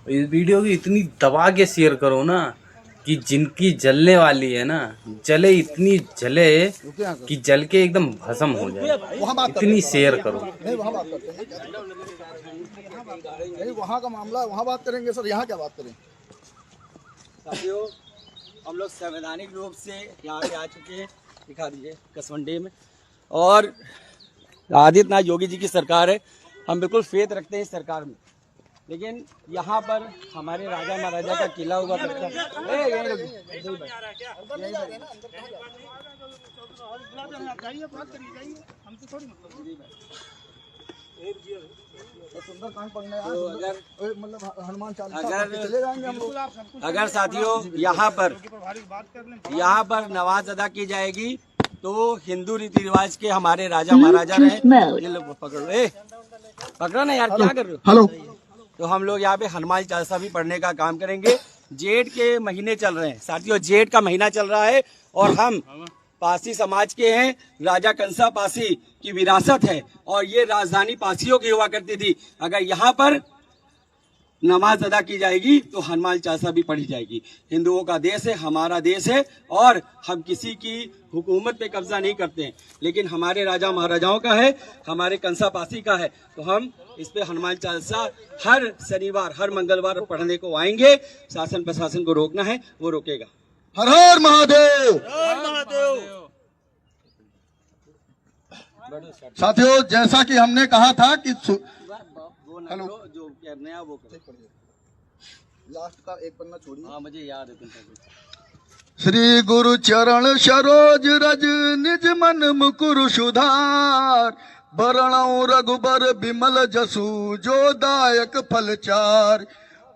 इस वीडियो की इतनी दबा के शेयर करो ना कि जिनकी जलने वाली है ना जले, इतनी जले कि जल के एकदम भस्म हो जाए। इतनी शेयर करो। नहीं वहाँ बात करते हैं, नहीं वहाँ का मामला वहाँ बात करेंगे सर, यहाँ क्या बात करें। साथियों, हम लोग संवैधानिक रूप से यहाँ पे आ चुके हैं, दिखा दीजिए कसवंडी में, और आदित्यनाथ योगी जी की सरकार है। हम बिल्कुल फेथ रखते हैं इस सरकार में, लेकिन यहाँ पर हमारे राजा महाराजा का किला हुआ करता है। हनुमान चालीसा चले जाएंगे हम लोग। अगर साथियों यहाँ पर नमाज अदा की जाएगी तो हिंदू रीति रिवाज के हमारे राजा महाराजा रहे। ये लोग पकड़ो ना यार, क्या कर रहे हो। हेलो, तो हम लोग यहाँ पे हनुमान चालीसा भी पढ़ने का काम करेंगे। जेठ के महीने चल रहे हैं साथियों, जेठ का महीना चल रहा है और हम पासी समाज के हैं। राजा कंसा पासी की विरासत है और ये राजधानी पासियों की हुआ करती थी। अगर यहाँ पर नमाज अदा की जाएगी तो हनुमान चालीसा भी पढ़ी जाएगी। हिंदुओं का देश है, हमारा देश है, और हम किसी की हुकूमत पे कब्जा नहीं करते हैं, लेकिन हमारे राजा महाराजाओं का है, हमारे कंसा पासी का है। तो हम इस पे हनुमान चालीसा हर शनिवार, हर मंगलवार पढ़ने को आएंगे। शासन प्रशासन को रोकना है, वो रोकेगा। हर हर महादेव। साथियों, जैसा कि हमने कहा था कि हेलो, जो नया वो लास्ट का एक पन्ना छोड़िए। हाँ, मुझे याद है। श्री गुरु चरण सरोज रज निज मन मुकुरु सुधार, बरणौ रघुबर बिमल जसु जो दायक फल चार,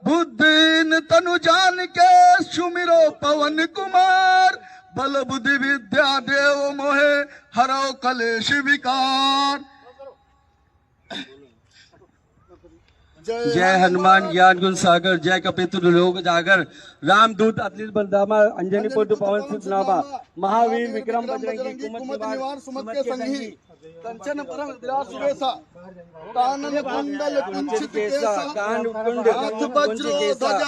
बुद्धिन तनु जान के सुमिरो पवन कुमार, बल बुद्धि विद्या देव मोहे हरौ कलेश विकार। जय हनुमान ज्ञान गुण सागर, जय कपितुर लोक जागर, रामदूत अतुलित बलधामा, अंजनी पुत्र पवन सुत नामा, महावीर विक्रम बजरंगी, कुमति निवार सुमति के संगी, कंचन परम विराट सुरेशा, कानन कुंडल कुंचित केसा,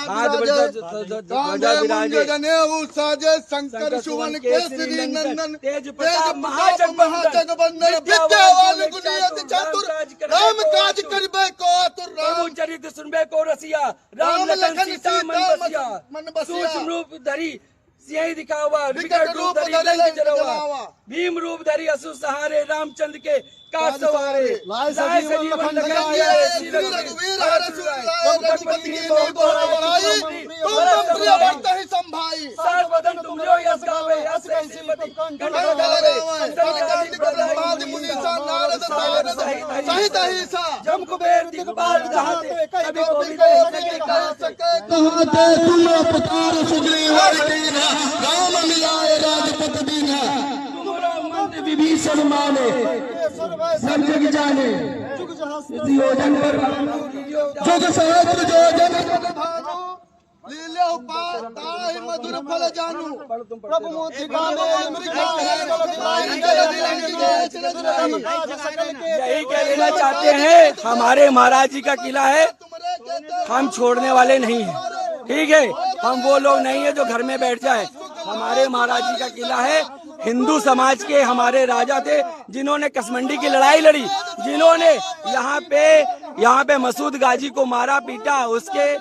हाथ वज्र ध्वजा विराजे, जनेऊ साजे, शंकर सुवन केसरी नंदन, तेज प्रताप महाजगवंदन, विद्यावान गुणी अति चातुर, राम काज करबे को आतुर, राम चरित सुनबे को रसिया, राम लखन सीता मन बसिया, सूक्ष्म रूप धरी सिंह दिखावा, विकट रूप धरी लंक जरावा, भीम रूप धरी असुर सहारे, रामचंद्र के काज सवारे, लाए सजीवन लगाए, श्री रघुवीर हरषि रघुपति की बहुत बड़ाई, तुम प्रिय भक्त ही संभाई, सर्वदन तुम जो यश गावे, अस कैसी कंठ लगावे, संकट ब्रह्मादि मुनीसा नारद सहित अहिसा, जम कुबेर दिखपाल धाते, कभी कोई नहीं कह सके, कहते तुम पुकार सुग्रीव कीन्हा, राम मिलाए राजपद दीन्हा, तुमरो मंत्र विभीषण माने, सब जग जाने, योजन पर जुग सहस्त्र योजन भानु, लीला उपाय मधुर फल जानू, प्रभु मोति गावे अमृता है, यही कहना चाहते हैं। हमारे महाराज जी का किला है, हम छोड़ने वाले नहीं हैं, ठीक है। हम वो लोग नहीं है जो घर में बैठ जाए। हमारे महाराज जी का किला है। हिंदू समाज के हमारे राजा थे जिन्होंने कसमंडी की लड़ाई लड़ी, जिन्होंने यहाँ पे मसूद गाजी को मारा पीटा, उसके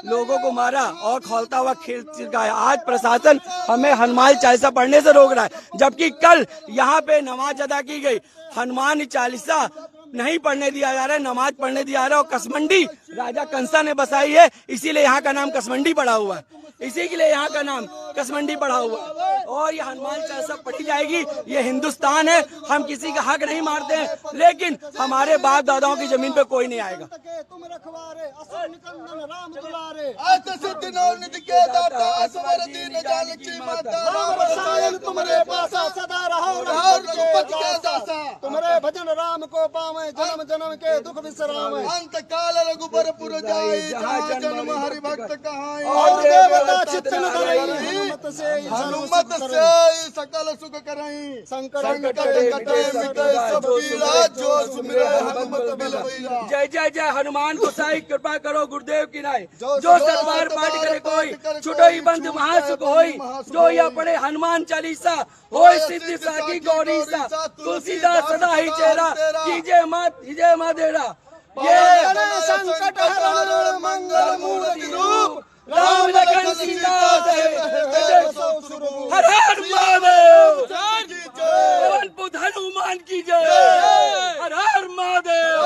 लोगों को मारा और खौलता हुआ खीर चिरकाया। आज प्रशासन हमें हनुमान चालीसा पढ़ने से रोक रहा है, जबकि कल यहाँ पे नमाज अदा की गई। हनुमान चालीसा नहीं पढ़ने दिया जा रहा है, नमाज पढ़ने दिया जा रहा है। और कसमंडी राजा कंसा ने बसाई है, इसीलिए यहाँ का नाम कसमंडी पड़ा हुआ है, इसी के लिए यहाँ का नाम कसमंडी पड़ा हुआ है। और ये हनुमान चालीसा पढ़ी जाएगी। ये हिंदुस्तान है, हम किसी का हक नहीं मारते हैं, लेकिन हमारे बाप दादाओं की जमीन पे कोई नहीं आएगा। तुम रखवारे असुर निकंदन राम दुलारे, अष्ट सिद्धि नौ निधि के दाता, असवर दीन जानकी माता, राम रसायन तुम्हारे पासा, सदा रहो रघुपति के दासा, तुम्हारे भजन राम को पावे, जन्म जन्म के दुख विसरावे, अंत काल रघुबर पुर जाई, जहाँ जन्म हरि भक्त कहाई, और देवता चित्तन धरई, हनुमत से सकल सुख करई संकट कटे मिटे सब पीरा जो सुमिरे हनुमत बिलवैया। जय जय जय हनुमान गोसाई कृपा करो गुरुदेव की नाय जो सरबार पाठ करे कोई छुटो ही बंद महासुख होई जो यह पढ़े हनुमान चालीसा होय सिद्धि साकी गौरीसा तुलसीदास सदा ही चेहरा कीजिए माँ देरा। ये संकट हरण मंगल मूर्ति रूप राम लखन सीता हर हर महादेव पवन पुत्र हनुमान की जय हर हर महादेव।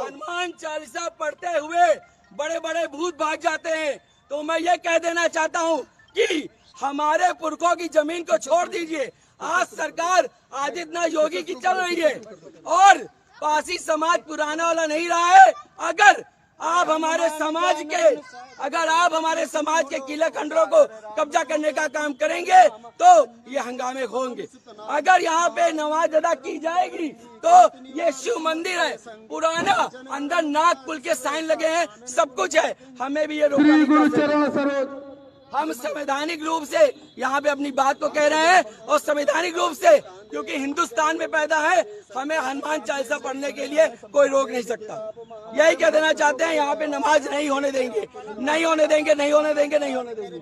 हनुमान चालीसा पढ़ते हुए बड़े बड़े भूत भाग जाते हैं। तो मैं ये कह देना चाहता हूँ कि हमारे पुरखों की जमीन को छोड़ दीजिए। आज सरकार आदित्यनाथ योगी की चल रही है और पासी समाज पुराना वाला नहीं रहा है। अगर आप हमारे समाज के किले खंडरों को कब्जा करने का काम करेंगे तो ये हंगामे होंगे। अगर यहाँ पे नमाज अदा की जाएगी तो ये शिव मंदिर है पुराना, अंदर नाग कुल के साइन लगे हैं, सब कुछ है। हमें भी ये रोकना। हम संवैधानिक रूप से यहाँ पे अपनी बात को कह रहे हैं और संवैधानिक रूप से क्योंकि हिंदुस्तान में पैदा है, हमें हनुमान चालीसा पढ़ने के लिए कोई रोक नहीं सकता। यही कह देना चाहते हैं, यहाँ पे नमाज नहीं होने देंगे, नहीं होने देंगे, नहीं होने देंगे, नहीं होने देंगे।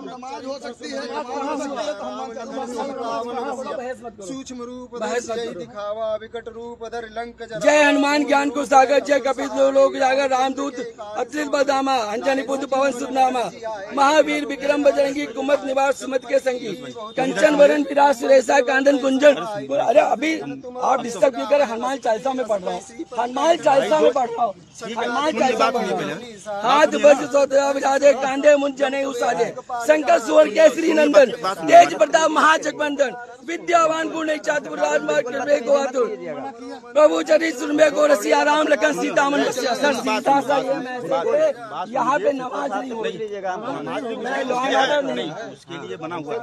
नमाज हो सकती है, सूक्ष्म रूप दिखावा विकट रूप धर लंक जरा। जय हनुमान ज्ञान को सागर, जय कपिल लोक जागर, रामदूत अत्रित बदामा, अंजनी पुत्र पवन सुनामा, महावीर विक्रम बजरंगी, कुमत निवास सुमत के संगी, कंचन वरण विराज सुरेशा कांदन कुंजन। अरे अभी आप डिस्टर्ब क्यों करें? हनुमान चालीसा में पढ़ रहा हूँ, हनुमान चालीसा में पढ़ रहा हूँ, हनुमान चालीसा पढ़ रहा हूँ। हाथ बज सोते विराजे कांधे मुंज जने उसाजे, शंकर सुवर केसरी नंदन, तेज प्रताप महाजगवंदन, विद्यावान गुण चातुर राजमार्ग कृपे को आतुर, प्रभु चरित सुनबे को रसिया, राम लखन सीता मन बसिया। सर सीता सा ये मैसेज यहाँ पे नमाज नहीं हो रही, नहीं उसके लिए बना हुआ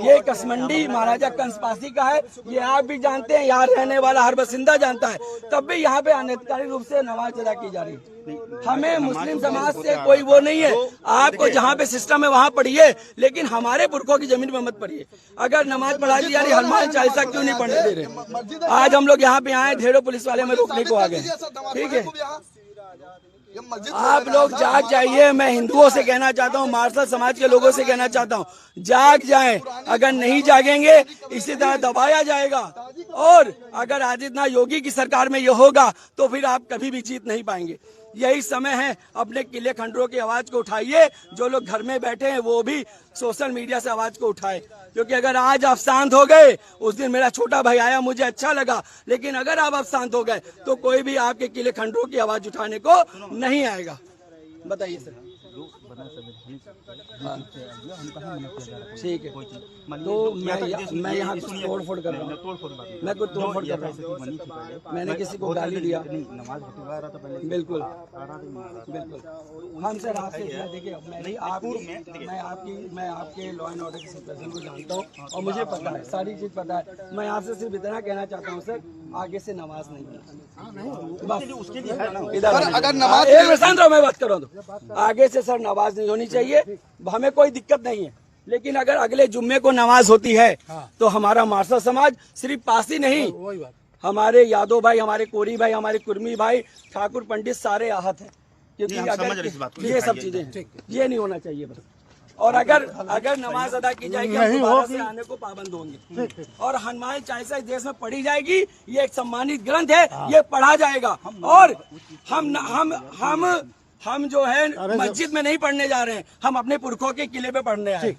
ये कसमंडी महाराजा कंसपासी का है, ये आप भी जानते हैं, यहाँ रहने वाला हर बसिंदा जानता है। तब भी यहाँ पे अनधिकारिक रूप से नमाज अदा की जा रही है। हमें मुस्लिम समाज से कोई वो नहीं है, आपको जहाँ पे सिस्टम है वहाँ पढ़िए, लेकिन हमारे पुरखों की जमीन में मत पढ़िए। अगर नमाज पढ़ा दी जा रही, हनुमान चालीसा क्यों नहीं पढ़ने दे रहे? आज हम लोग यहाँ पे आए, ढेरों पुलिस वाले में रोकने को आ गए, ठीक है। आप लोग जाग जाइए। मैं हिंदुओं से कहना चाहता हूँ, मार्शल समाज के लोगों से कहना चाहता हूँ, जाग जाएं। अगर नहीं जागेंगे इसी तरह दबाया जाएगा। और अगर आदित्यनाथ योगी की सरकार में ये होगा तो फिर आप कभी भी जीत नहीं पाएंगे। यही समय है, अपने किले खंडरों की आवाज को उठाइए। जो लोग घर में बैठे हैं वो भी सोशल मीडिया से आवाज को उठाए, क्योंकि अगर आज आप शांत हो गए, उस दिन मेरा छोटा भाई आया, मुझे अच्छा लगा, लेकिन अगर आप शांत हो गए तो कोई भी आपके किले खंडरों की आवाज उठाने को नहीं आएगा। बताइए सर। ठीक है, तो मैं यहाँ कुछ तोड़ फोड़ कर रहा हूँ, मैं कुछ तोड़ फोड़ कर रहा हूँ। मैंने किसी को गाली दिया? बिल्कुल बिल्कुल। हम सर आपसे देखिए, मैं आपके लॉ एंड ऑर्डर की सिचुएशन को जानता हूँ और मुझे पता है, सारी चीज पता है। मैं आपसे सिर्फ इतना कहना चाहता हूँ सर, आगे से नमाज नहीं होनी। अगर नमाज मैं बात कर रहा हूँ, आगे से सर नमाज नहीं होनी चाहिए, हमें कोई दिक्कत नहीं है। लेकिन अगर अगले जुम्मे को नमाज होती है तो हमारा मार्शल समाज सिर्फ पासी नहीं, हमारे यादव भाई, हमारे कोरी भाई, हमारे कुर्मी भाई, ठाकुर पंडित सारे आहत हैं, क्योंकि अगर ये सब चीजें ये नहीं होना चाहिए बस। और अगर नमाज अदा की जाएगी हम दोबारा से आने को पाबंद होंगे। और हनुमान चालीसा इस देश में पढ़ी जाएगी, ये एक सम्मानित ग्रंथ है, ये पढ़ा जाएगा। और हम जो है मस्जिद में नहीं पढ़ने जा रहे हैं, हम अपने पुरखों के किले पे पढ़ने आए।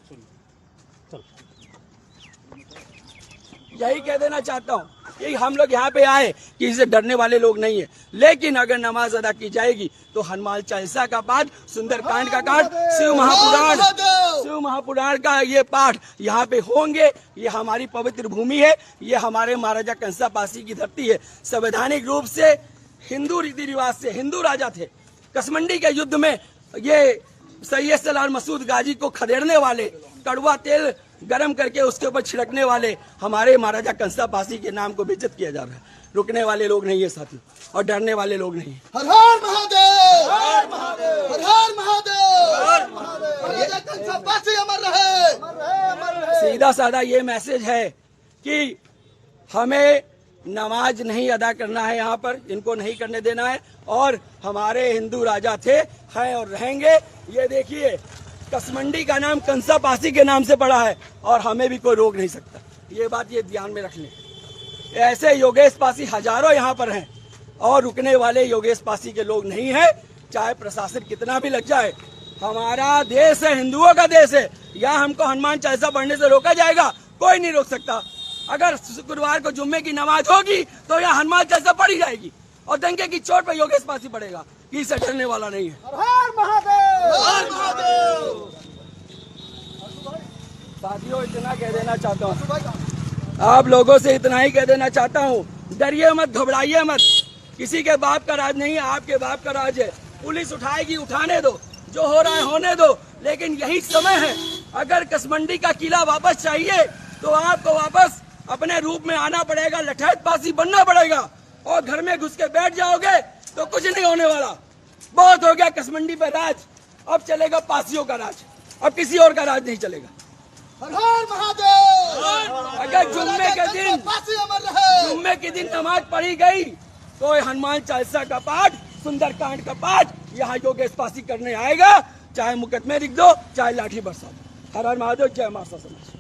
यही कह देना चाहता हूँ कि हम लोग यहाँ पे आए कि इससे डरने वाले लोग नहीं है। लेकिन अगर नमाज अदा की जाएगी तो हनुमान चालीसा का पाठ, सुंदरकांड का पाठ, शिव महापुराण का ये पाठ यहाँ पे होंगे। ये हमारी पवित्र भूमि है, ये हमारे महाराजा कंसापासी की धरती है। संवैधानिक रूप से हिंदू रीति रिवाज से हिंदू राजा थे। कसमंडी के युद्ध में ये सैयद सलार मसूद गाजी को खदेड़ने वाले, कड़वा तेल गरम करके उसके ऊपर छिड़कने वाले हमारे महाराजा कंसापासी के नाम को बेइज्जत किया जा रहा है। रुकने वाले लोग नहीं है साथी, और डरने वाले लोग नहीं है। हर हर महादेव। हर महादेव, हर महादेव, राजा कंसा पासी अमर रहे। सीधा साधा ये मैसेज है कि हमें नमाज नहीं अदा करना है, यहाँ पर इनको नहीं करने देना है। और हमारे हिंदू राजा थे, हैं और रहेंगे। ये देखिए, कसमंडी का नाम कंसा पासी के नाम से पड़ा है और हमें भी कोई रोक नहीं सकता। ये बात ये ध्यान में रख लें। ऐसे योगेश पासी हजारों यहाँ पर हैं और रुकने वाले योगेश पासी के लोग नहीं हैं, चाहे प्रशासन कितना भी लग जाए। हमारा देश है, हिंदुओं का देश है। यहाँ हमको हनुमान चालीसा पढ़ने से रोका जाएगा? कोई नहीं रोक सकता। अगर शुक्रवार को जुम्मे की नमाज होगी तो यहाँ हनुमान चालीसा पढ़ी जाएगी और दंगे की चोट पर योगेश पासी पड़ेगा। किसी डरने वाला नहीं है। हर महादेव, हर महादेव। साथियों, इतना कह देना चाहता हूँ, आप लोगों से इतना ही कह देना चाहता हूँ, डरिए मत, घबराइए मत। किसी के बाप का राज नहीं है, आपके बाप का राज है। पुलिस उठाएगी, उठाने दो, जो हो रहा है होने दो। लेकिन यही समय है, अगर कसमंडी का किला वापस चाहिए तो आपको वापस अपने रूप में आना पड़ेगा, लठैत पासी बनना पड़ेगा। और घर में घुस के बैठ जाओगे तो कुछ नहीं होने वाला। बहुत हो गया कसमंडी पर राज, अब चलेगा पासियों का राज, अब किसी और का राज नहीं चलेगा। हर हर महादेव। अगर जुम्मे के दिन, पासी अमर रहे। जुम्मे के दिन नमाज पढ़ी गई तो हनुमान चालीसा का पाठ, सुंदरकांड का पाठ यहाँ योगेश पासी करने आएगा, चाहे मुकदमे लिख दो, चाहे लाठी बरसा दो। हर हर महादेव, जय माता समाज।